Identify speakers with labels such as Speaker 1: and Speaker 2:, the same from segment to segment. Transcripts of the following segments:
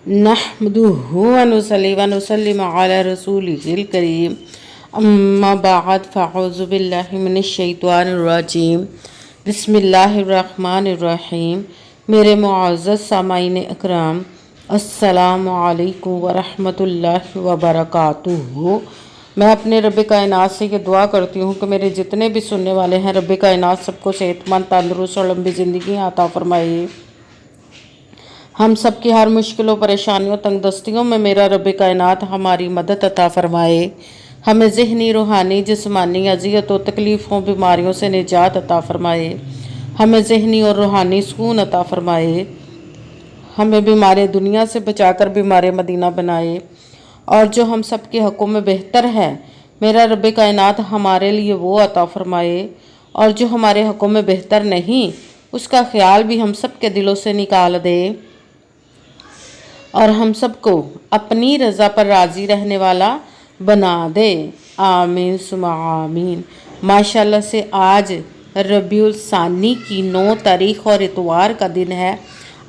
Speaker 1: नहमदुहु व नुसल्ली व नुसल्लिमु अला रसूलिहिल करीम अम्मा बाद फ़अऊज़ु बिल्लाहि मिनश शैतानिर रजीम बिस्मिल्लाहिर रहमानिर रहीम। मेरे मुअज़्ज़ज़ सामाईन अकराम, अस्सलामु अलैकुम व रहमतुल्लाहि व बरकातुहू। मैं अपने रब कायनात से ये दुआ करती हूँ कि मेरे जितने भी सुनने वाले हैं, रब कायनात सबको सेहतमंद, तंदुरुस्त और लंबी ज़िंदगी अता फरमाए। हम सब की हर मुश्किलों, परेशानियों, तंगदस्तियों में मेरा रब कायनात हमारी मदद अता फरमाए। हमें ज़हनी, रूहानी, जिस्मानी अज़ियतों, तकलीफ़ों, बीमारियों से निजात अता फरमाए। हमें ज़हनी और रूहानी सुकून अता फरमाए। हमें बीमार दुनिया से बचाकर बीमार मदीना बनाए। और जो हम सब के हक़ों में बेहतर है, मेरा रब कायनात हमारे लिए वो अता फरमाए। और जो हमारे हक़ों में बेहतर नहीं, उसका ख्याल भी हम सब के दिलों से निकाल दे और हम सबको अपनी रज़ा पर राज़ी रहने वाला बना दे। आमीन सुमा आमीन। माशाल्लाह से आज रबीउल सानी की 9 तारीख़ और इतवार का दिन है।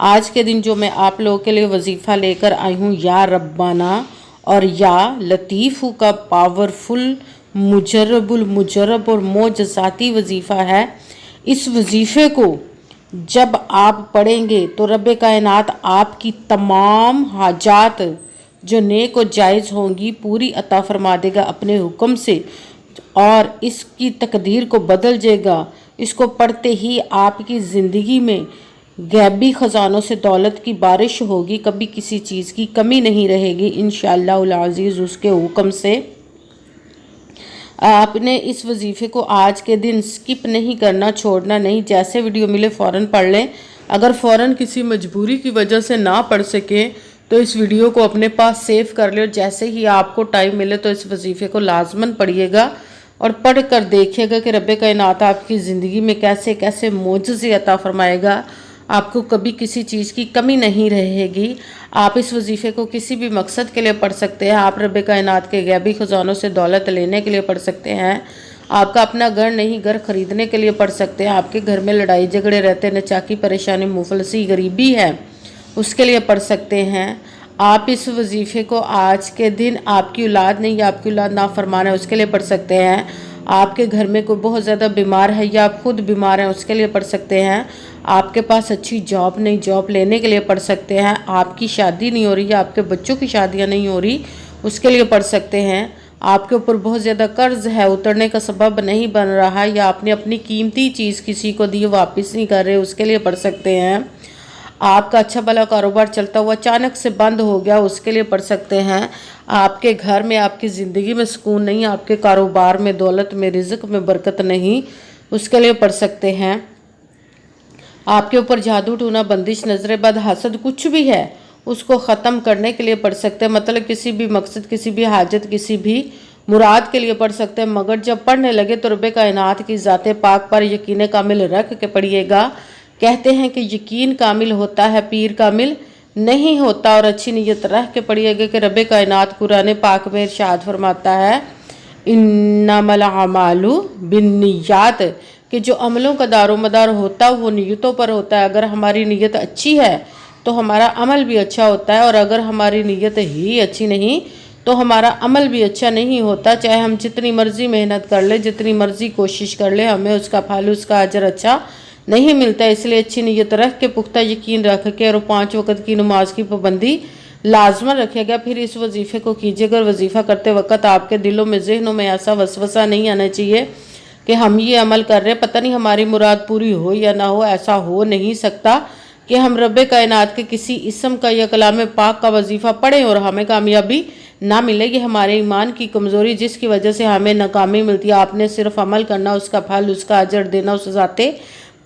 Speaker 1: आज के दिन जो मैं आप लोगों के लिए वजीफ़ा लेकर आई हूँ, या रब्बाना और या लतीफ़ू का पावरफुल मुजर्रबुल मुजर्रब और मोजज़ाती वजीफ़ा है। इस वजीफ़े को जब आप पढ़ेंगे तो रब कायनात आपकी तमाम हाजात जो नेक और जायज़ होंगी पूरी अता फरमा देगा अपने हुक्म से, और इसकी तकदीर को बदल जाएगा। इसको पढ़ते ही आपकी ज़िंदगी में गैबी ख़जानों से दौलत की बारिश होगी, कभी किसी चीज़ की कमी नहीं रहेगी इंशाअल्लाहुल अज़ीज़ उसके हुक्म से। आपने इस वजीफ़े को आज के दिन स्किप नहीं करना, छोड़ना नहीं। जैसे वीडियो मिले फ़ौरन पढ़ लें। अगर फ़ौरन किसी मजबूरी की वजह से ना पढ़ सके तो इस वीडियो को अपने पास सेव कर ले, और जैसे ही आपको टाइम मिले तो इस वजीफ़े को लाजमन पढ़िएगा और पढ़ कर देखिएगा कि रब कायनात आपकी ज़िंदगी में कैसे कैसे मोजज़े अता फरमाएगा। आपको कभी किसी चीज़ की कमी नहीं रहेगी। आप इस वजीफ़े को किसी भी मकसद के लिए पढ़ सकते हैं। आप रब कायनात के गैबी ख़जानों से दौलत लेने के लिए पढ़ सकते हैं। आपका अपना घर नहीं, घर ख़रीदने के लिए पढ़ सकते हैं। आपके घर में लड़ाई झगड़े रहते, नचाकी, परेशानी, मुफलसी, गरीबी है, उसके लिए पढ़ सकते हैं। आप इस वजीफ़े को आज के दिन आपकी औलाद नहीं, या आपकी औलाद नाफरमान है, उसके लिए पढ़ सकते हैं। आपके घर में कोई बहुत ज़्यादा बीमार है या आप खुद बीमार हैं, उसके लिए पढ़ सकते हैं। आपके पास अच्छी जॉब नहीं, जॉब लेने के लिए पढ़ सकते हैं। आपकी शादी नहीं हो रही या आपके बच्चों की शादियां नहीं हो रही, उसके लिए पढ़ सकते हैं। आपके ऊपर बहुत ज़्यादा कर्ज है, उतरने का सबब नहीं बन रहा, या आपने अपनी कीमती चीज़ किसी को दी वापस नहीं कर रहे, उसके लिए पढ़ सकते हैं। आपका अच्छा भला कारोबार चलता हुआ अचानक से बंद हो गया, उसके लिए पढ़ सकते हैं। आपके घर में, आपकी ज़िंदगी में सुकून नहीं, आपके कारोबार में, दौलत में, रिज़्क में बरकत नहीं, उसके लिए पढ़ सकते हैं। आपके ऊपर जादू टूना, बंदिश, नजर बद, हसद कुछ भी है, उसको ख़त्म करने के लिए पढ़ सकते हैं। मतलब किसी भी मकसद, किसी भी हाजत, किसी भी मुराद के लिए पढ़ सकते हैं। मगर जब पढ़ने लगे तो रब कायनात की ज़ाते पाक पर यकीन कामिल रख के पढ़िएगा। कहते हैं कि यकीन कामिल होता है, पीर कामिल नहीं होता। और अच्छी नीयत रख के पढ़िएगा कि रब कायनात कुरान पाक में इरशाद फरमाता है, इन्नमल अमालु बिन्नियात, कि जो अमलों का दारोमदार होता है वो नीयतों पर होता है। अगर हमारी नीयत अच्छी है तो हमारा अमल भी अच्छा होता है, और अगर हमारी नीयत ही अच्छी नहीं तो हमारा अमल भी अच्छा नहीं होता। चाहे हम जितनी मर्ज़ी मेहनत कर ले, जितनी मर्ज़ी कोशिश कर ले, हमें उसका फल, उसका अजर अच्छा नहीं मिलता। इसलिए अच्छी नीयत रख के, पुख्ता यकीन रख के, और 5 वक़्त की नमाज की पाबंदी लाजमन रखेगा। फिर इस वजीफ़े को कीजिएगा। और वजीफ़ा करते वक्त आपके दिलों में, जहनों में ऐसा वसवसा नहीं आना चाहिए कि हम ये अमल कर रहे हैं, पता नहीं हमारी मुराद पूरी हो या ना हो। ऐसा हो नहीं सकता कि हम रब कायनात के किसी इसम का या कलाम पाक का वजीफ़ा पढ़ें और हमें कामयाबी ना मिले। ये हमारे ईमान की कमज़ोरी, जिसकी वजह से हमें नाकामी मिलती है। आपने सिर्फ अमल करना, उसका फल, उसका अजर देना उस ज़ाते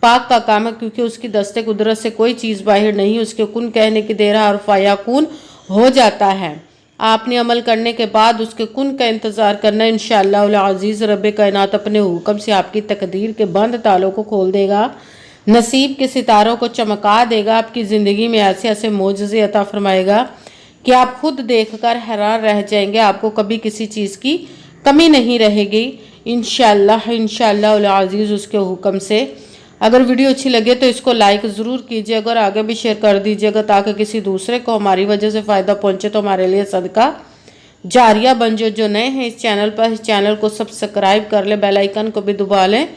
Speaker 1: पाक का काम है, क्योंकि उसकी दस्ते कुदरत से कोई चीज़ बाहर नहीं। उसके कुन कहने की देर है और फायाकुन हो जाता है। आपने अमल करने के बाद उसके कुन का इंतज़ार करना। इंशाअल्लाह अज़ीज़ रब कायनात अपने हुक्म से आपकी तकदीर के बंद तालों को खोल देगा, नसीब के सितारों को चमका देगा। आपकी ज़िंदगी में ऐसे ऐसे मोजज़े अता फरमाएगा कि आप खुद देखकर हैरान रह जाएंगे। आपको कभी किसी चीज़ की कमी नहीं रहेगी इंशाअल्लाह अज़ीज़ उसके हुक्म से। अगर वीडियो अच्छी लगे तो इसको लाइक ज़रूर कीजिएगा और आगे भी शेयर कर दीजिएगा ताकि किसी दूसरे को हमारी वजह से फ़ायदा पहुंचे तो हमारे लिए सदका जारिया बन जाए। जो नए हैं इस चैनल पर, इस चैनल को सब्सक्राइब कर ले, बेल आइकन को भी दबा लें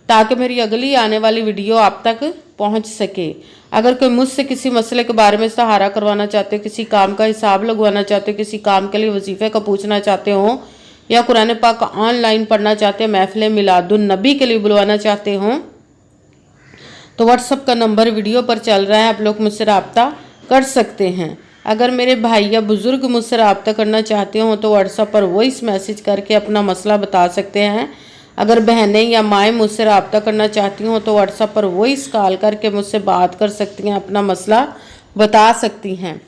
Speaker 1: ताकि मेरी अगली आने वाली वीडियो आप तक पहुंच सके। अगर कोई मुझसे किसी मसले के बारे में सहारा करवाना चाहते हो, किसी काम का हिसाब लगवाना चाहते हो, किसी काम के लिए वजीफे का पूछना चाहते हो या कुरान पाक ऑनलाइन पढ़ना चाहते हो, महफिल मिलादुन नबी के लिए बुलवाना चाहते हो, तो व्हाट्सअप का नंबर वीडियो पर चल रहा है, आप लोग मुझसे रब्ता कर सकते हैं। अगर मेरे भाई या बुज़ुर्ग मुझसे रब्ता करना चाहते हो तो व्हाट्सअप पर वॉइस मैसेज करके अपना मसला बता सकते हैं। अगर बहनें या माएँ मुझसे रब्ता करना चाहती हों तो व्हाट्सएप पर वॉइस कॉल करके मुझसे बात कर सकती हैं, अपना मसला बता सकती हैं।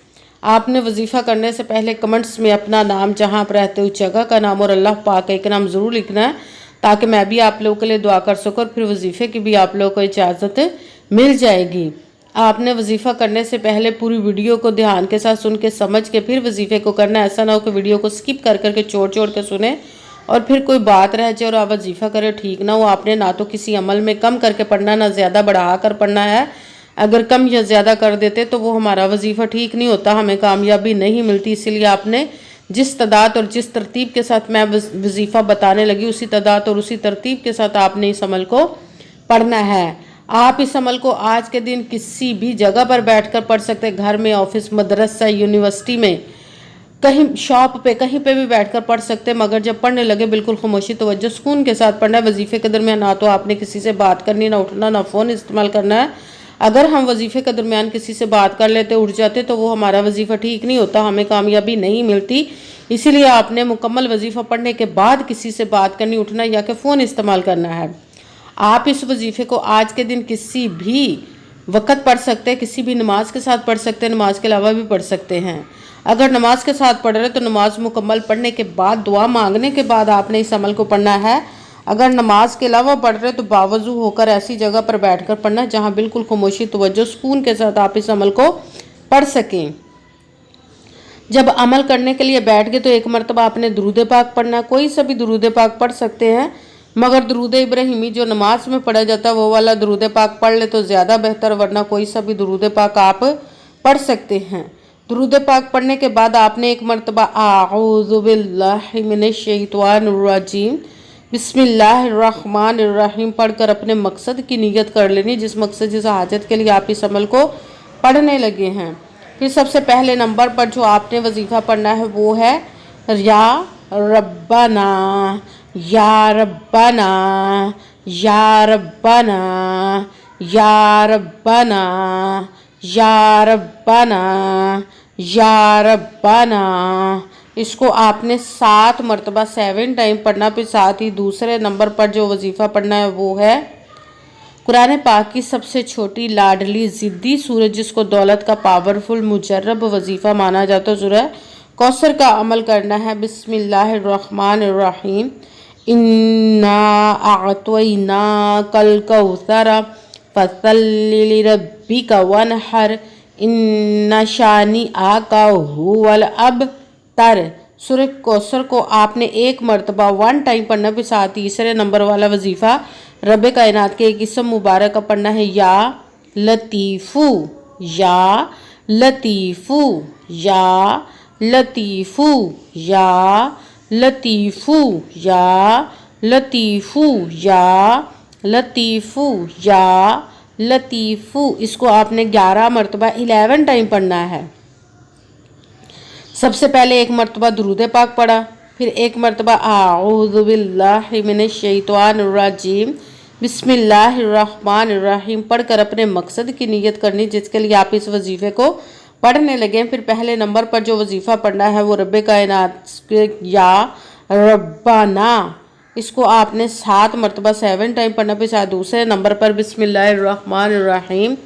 Speaker 1: आपने वजीफ़ा करने से पहले कमेंट्स में अपना नाम, जहां आप रहते हो जगह का नाम और अल्लाह पाक का एक नाम ज़रूर लिखना है ताकि मैं भी आप लोगों के लिए दुआ कर सकूँ और फिर वजीफ़े की भी आप लोगों को इजाज़त मिल जाएगी। आपने वजीफ़ा करने से पहले पूरी वीडियो को ध्यान के साथ सुन के समझ के फिर वजीफ़े को करना। ऐसा ना हो कि वीडियो को स्किप कर करके छोड़ के सुने और फिर कोई बात रह जाए और आप वजीफ़ा करें, ठीक ना हो। आपने ना तो किसी अमल में कम करके पढ़ना, ना ज़्यादा बढ़ा कर पढ़ना है। अगर कम या ज़्यादा कर देते तो वो हमारा वजीफ़ा ठीक नहीं होता, हमें कामयाबी नहीं मिलती। इसीलिए आपने जिस तदाद और जिस तरतीब के साथ मैं वजीफ़ा बताने लगी उसी तदाद और उसी तरतीब के साथ आपने इस अमल को पढ़ना है। आप इस अमल को आज के दिन किसी भी जगह पर बैठकर पढ़ सकते हैं, घर में, ऑफिस, मदरसा, यूनिवर्सिटी में, कहीं शॉप पे, कहीं पे भी बैठकर पढ़ सकते हैं। मगर जब पढ़ने लगे बिल्कुल खामोशी तवज्जो सुकून के साथ पढ़ना है। वजीफे के दरमियान ना तो आपने किसी से बात करनी, ना उठना, ना फ़ोन इस्तेमाल करना है। अगर हम वजीफे के दरमियान किसी से बात कर लेते, उठ जाते तो वो हमारा वजीफ़ा ठीक नहीं होता, हमें कामयाबी नहीं मिलती। इसीलिए आपने मुकम्मल वजीफ़ा पढ़ने के बाद किसी से बात करनी, उठना या कि फ़ोन इस्तेमाल करना है। आप इस वजीफ़े को आज के दिन किसी भी वक़्त पढ़ सकते हैं, किसी भी नमाज के साथ पढ़ सकते हैं, नमाज के अलावा भी पढ़ सकते हैं। अगर नमाज के साथ पढ़ रहे तो नमाज मुकम्मल पढ़ने के बाद, दुआ मांगने के बाद आपने इस अमल को पढ़ना है। अगर नमाज के अलावा पढ़ रहे तो बावजू होकर ऐसी जगह पर बैठकर पढ़ना जहां बिल्कुल खामोशी तवज्जो सुकून के साथ आप इस अमल को पढ़ सकें। जब अमल करने के लिए बैठ गए तो एक मरतबा आपने दुरूद पाक पढ़ना। कोई सा भी दुरूद पाक पढ़ सकते हैं, मगर दुरूद इब्राहिमी जो नमाज में पढ़ा जाता है वो वाला दुरूद पाक पढ़ ले तो ज़्यादा बेहतर, वरना कोई सा भी दुरूद पाक आप पढ़ सकते हैं। दुरूद पाक पढ़ने के बाद आपने एक मरतबा आऊज़ु बिल्लाहि मिनश शैतानिर रजीम बिस्मिल्लाहिर्रहमानिर रहीम पढ़कर अपने मकसद की नीयत कर लेनी, जिस मकसद, जिस हाजत के लिए आप इस अमल को पढ़ने लगे हैं। फिर सबसे पहले नंबर पर जो आपने वजीफ़ा पढ़ना है वो है या रब्बाना, या रब्बाना, या रब्बाना, या रब्बाना, या रब्बाना, या रब्बाना। इसको आपने 7 मरतबा 7 टाइम पढ़ना। फिर साथ ही दूसरे नंबर पर जो वजीफ़ा पढ़ना है वो है कुरान पाक की सबसे छोटी, लाडली, ज़िद्दी सूरत, जिसको दौलत का पावरफुल मुजर्रब वजीफ़ा माना जाता है, सूरह कौसर का अमल करना है। बिस्मिल्लाहिर्रहमानिर्रहीम इन्ना अअतैना कल कौसर फसल्लि लिरब्बिका वनहर इन्ना शानी आका हुवल अबतर। सूरह कौसर को आपने एक मरतबा 1 टाइम पढ़ना। फिर साथ तीसरे नंबर वाला वजीफ़ा रब कायनात के एक इसम मुबारक का पढ़ना है, या लतीफ़ू, या लतीफ़ू, या लतीफ़ू, या लतीफ़ू, या लतीफ़ू, या लतीफ़ू, या लतीफ़ू। इसको आपने 11 मरतबा 11 टाइम पढ़ना है। सबसे पहले एक मरतबा दुरूद पाक पढ़ा, फिर एक मरतबा आऊज़ु बिल्लाहि मिनश शैतानिर रजीम बिस्मिल्लाहिर्रहमानिर्रहीम पढ़कर अपने मकसद की नीयत करनी, जिसके लिए आप इस वजीफ़े को पढ़ने लगे। फिर पहले नंबर पर जो वजीफ़ा पढ़ना है वो रब्बे कायनात के या रब्बाना, इसको आपने 7 मरतबा 7 टाइम पढ़ना। फिर साथ दूसरे नंबर पर बिस्मिल्लाहिर्रहमानिर्रहीम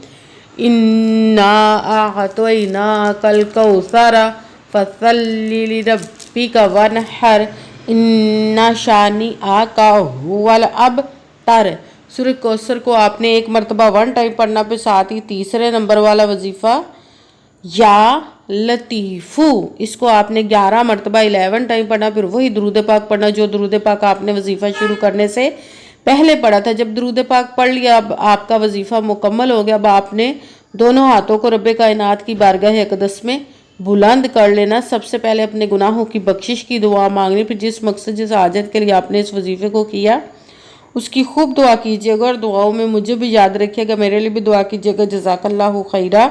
Speaker 1: इन्ना अअतैना कल कौसर फसल्लि लिरब्बिका वनहर इन्ना शानी आका हुवल अबतर। सूरह कौसर को आपने एक मरतबा 1 टाइम पढ़ना। फिर साथ ही तीसरे नंबर वाला वजीफ़ा या लतीफ़ू, इसको आपने 11 मरतबा 11 टाइम पढ़ना। फिर वही दुरूद पाक पढ़ना जो दुरूद पाक आपने वजीफ़ा शुरू करने से پہلے پڑھا تھا۔ جب درود پاک پڑھ لیا، اب آپ کا وظیفہ مکمل ہو گیا، اب آپ نے دونوں ہاتھوں کو رب کائنات کی بارگاہ اقدس میں بلند کر لینا۔ سب سے پہلے اپنے گناہوں کی بخشش کی دعا مانگنی، پھر جس مقصد جس حاجت کے لیے آپ نے اس وظیفے کو کیا اس کی خوب دعا کیجیے گا، اور دعاؤں میں مجھے بھی یاد رکھیے گا، میرے لیے بھی دعا کیجیے گا۔ جزاک اللہ خیرہ۔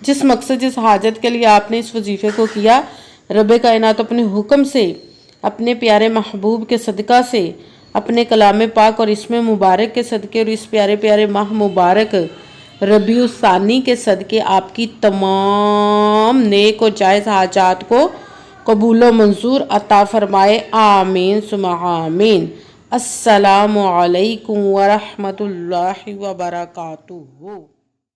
Speaker 1: جس مقصد جس حاجت کے لیے آپ نے اس وظیفے کو کیا، رب کائنات اپنے حکم سے، اپنے پیارے محبوب کے صدقہ سے، اپنے کلام پاک اور اسم مبارک کے صدقے اور اس پیارے پیارے ماہ مبارک ربیع الثانی کے صدقے آپ کی تمام نیک و جائز حاجات کو قبول و منظور عطا فرمائے، آمین ثم آمین۔ السلام علیکم ورحمۃ اللہ وبرکاتہ۔